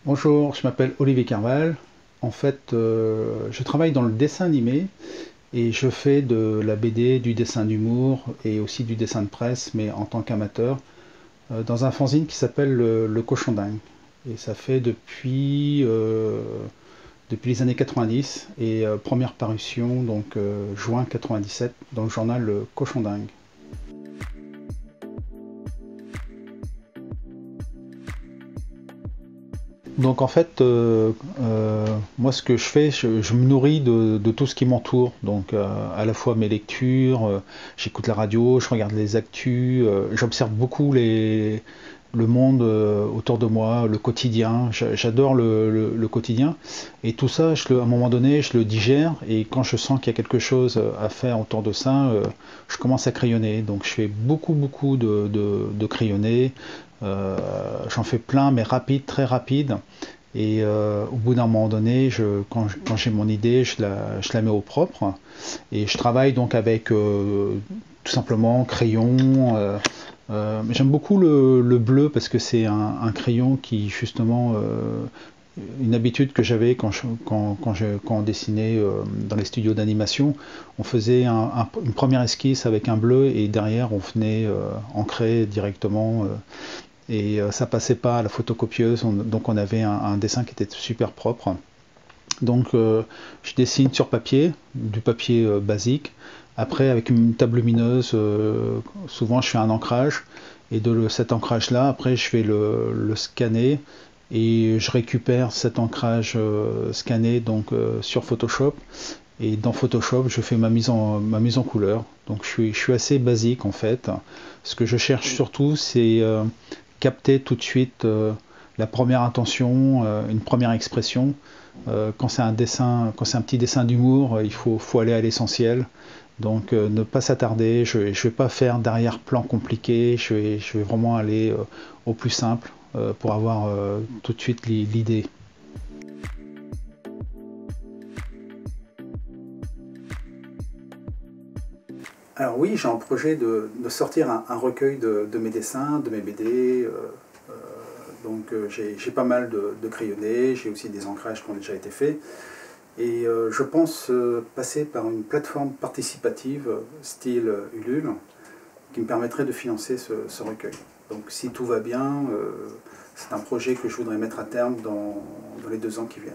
Bonjour, je m'appelle Olivier Carval. En fait, je travaille dans le dessin animé et je fais de la BD, du dessin d'humour et aussi du dessin de presse, mais en tant qu'amateur, dans un fanzine qui s'appelle le Cochon Dingue. Et ça fait depuis les années 90 et première parution donc juin 97 dans le journal Le Cochon Dingue. Donc en fait, moi ce que je fais, je me nourris de tout ce qui m'entoure. Donc à la fois mes lectures, j'écoute la radio, je regarde les actus, j'observe beaucoup le monde autour de moi, le quotidien. J'adore le quotidien. Et tout ça, à un moment donné, je le digère. Et quand je sens qu'il y a quelque chose à faire autour de ça, je commence à crayonner. Donc je fais beaucoup de crayonner. J'en fais plein, mais rapide, très rapide. Et au bout d'un moment donné, quand j'ai mon idée, je la mets au propre. Et je travaille donc avec tout simplement crayon. J'aime beaucoup le bleu parce que c'est un crayon qui justement une habitude que j'avais quand on dessinait dans les studios d'animation. On faisait une première esquisse avec un bleu et derrière on venait ancrer directement. Et ça passait pas à la photocopieuse, donc on avait un dessin qui était super propre. Donc je dessine sur papier, du papier basique. Après avec une table lumineuse, souvent je fais un ancrage. Et cet ancrage-là, après je vais le scanner et je récupère cet ancrage scanné donc sur Photoshop. Et dans Photoshop, je fais ma mise en couleur. Donc je suis assez basique en fait. Ce que je cherche surtout, c'est capter tout de suite la première intention, une première expression. Quand c'est un dessin, quand c'est un petit dessin d'humour, il faut aller à l'essentiel. Donc ne pas s'attarder, je ne vais pas faire d'arrière-plan compliqué, je vais vraiment aller au plus simple pour avoir tout de suite l'idée. Alors oui, j'ai en projet de sortir un recueil de mes dessins, de mes BD. Donc j'ai pas mal de crayonnés, j'ai aussi des ancrages qui ont déjà été faits. Et je pense passer par une plateforme participative style Ulule qui me permettrait de financer ce recueil. Donc si tout va bien, c'est un projet que je voudrais mettre à terme dans les 2 ans qui viennent.